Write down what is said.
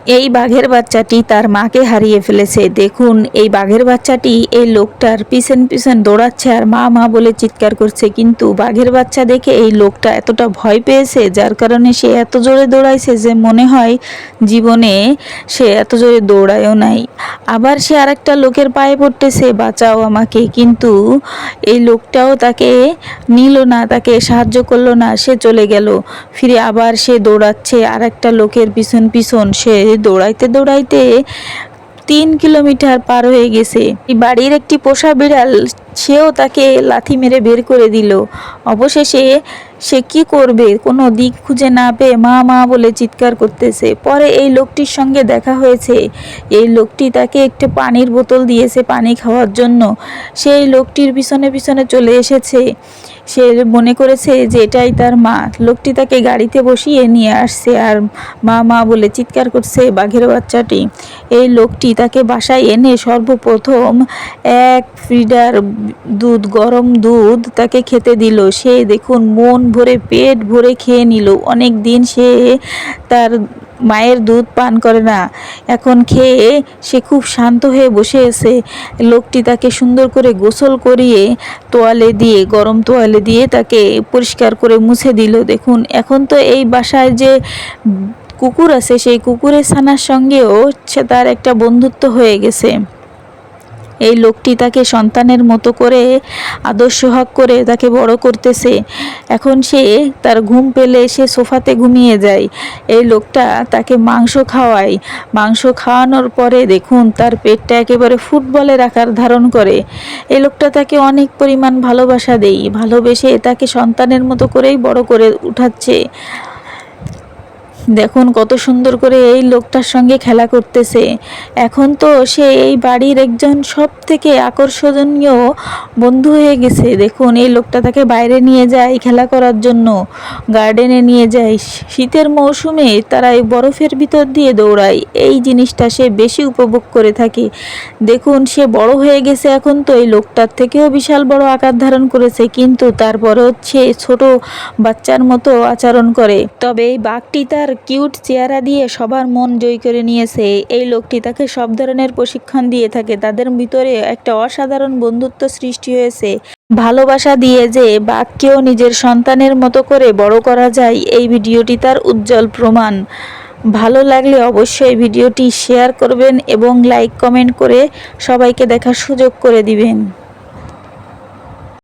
এই বাঘের বাচ্চাটি তার মাকে হারিয়ে ফেলেছে। দেখুন এই বাঘের বাচ্চাটি এই লোকটার পিছন পিছন দৌড়াচ্ছে আর মা মা বলে চিৎকার করছে, কিন্তু বাঘের বাচ্চা দেখে এই লোকটা এতটা ভয় পেয়েছে যার কারণে সে এত জোরে দৌড়াইছে যে মনে হয় জীবনে সে এত জোরে দৌড়ায়ও নাই। আবার সে আরেকটা লোকের পায়ে পড়তেছে, বাঁচাও আমাকে, কিন্তু এই লোকটাও তাকে নিল না, তাকে সাহায্য করলো না, সে চলে গেল। ফিরে আবার সে দৌড়াচ্ছে আর একটা লোকের পিছন পিছন। সে দৌড়াইতে দৌড়াইতে 3 কিলোমিটার পার হয়ে গেছে। বাড়ির একটি পোষা বিড়াল, সেও তাকে লাথি মেরে বের করে দিল। অবশেষে সে কি করবে, কোনো দিক খুঁজে না পেয়ে মা মা বলে চিৎকার করতেছে। পরে এই লোকটির সঙ্গে দেখা হয়েছে। এই লোকটি তাকে একটি পানির বোতল দিয়েছে পানি খাওয়ার জন্য। সেই লোকটির পিছনে পিছনে চলে এসেছে। সে মনে করেছে যে এটাই তার মা। লোকটি তাকে গাড়িতে বসিয়ে নিয়ে আসছে আর মা মা বলে চিৎকার করছে বাঘের বাচ্চাটি। এই লোকটি তাকে বাসায় এনে সর্বপ্রথম 1 ফিডার দুধ, গরম দুধ তাকে খেতে দিল। সে দেখুন মন ভরে পেট ভরে খেয়ে নিল। অনেক দিন সে তার মায়ের দুধ পান করে না, এখন খেয়ে সে খুব শান্ত হয়ে বসে আছে। লোকটি তাকে সুন্দর করে গোসল করিয়ে তোয়ালে দিয়ে, গরম তোয়ালে দিয়ে তাকে পরিষ্কার করে মুছে দিল। দেখুন এখন তো এই বাসায় যে কুকুর আছে সেই কুকুরের ছানার সঙ্গেও তার একটা বন্ধুত্ব হয়ে গেছে। এই লোকটি তাকে সন্তানের মতো করে আদর সোহাগ করে তাকে বড় করতেছে। এখন সে তার ঘুম পেলে সে সোফাতে ঘুমিয়ে যায়। এই লোকটা তাকে মাংস খাওয়ায়। মাংস খাওয়ানোর পরে দেখুন তার পেটটা একেবারে ফুটবলের আকার ধারণ করে। এই লোকটা তাকে অনেক পরিমাণ ভালোবাসা দেয়, ভালোবেসে তাকে সন্তানের মতো করেই বড় করে উঠাচ্ছে। দেখুন কত সুন্দর করে এই লোকটার সঙ্গে খেলা করতেছে। এখন তো সে এই বাড়ির একজন সব থেকে আকর্ষণীয় বন্ধু হয়ে গেছে। দেখুন এই লোকটা তাকে বাইরে নিয়ে যায় খেলা করার জন্য, গার্ডেনে নিয়ে যায়। শীতের মৌসুমে তারা এই বরফের ভিতর দিয়ে দৌড়ায়, এই জিনিসটা সে বেশি উপভোগ করে থাকে। দেখুন সে বড় হয়ে গেছে, এখন তো এই লোকটার থেকেও বিশাল বড় আকার ধারণ করেছে, কিন্তু তারপরে হচ্ছে ছোট বাচ্চার মতো আচরণ করে। তবে এই বাঘটি তার কিউট চেহারা দিয়ে সবার মন জয় করে নিয়েছে। এই লোকটি তাকে সব ধরনের প্রশিক্ষণ দিয়ে থাকে। তাদের ভিতরে একটা অসাধারণ বন্ধুত্ব সৃষ্টি হয়েছে। ভালোবাসা দিয়ে যে বাঘকেও নিজের সন্তানের মতো করে বড় করা যায়, এই ভিডিওটি তার উজ্জ্বল প্রমাণ। ভালো লাগলে অবশ্যই ভিডিওটি শেয়ার করবেন এবং লাইক কমেন্ট করে সবাইকে দেখার সুযোগ করে দিবেন।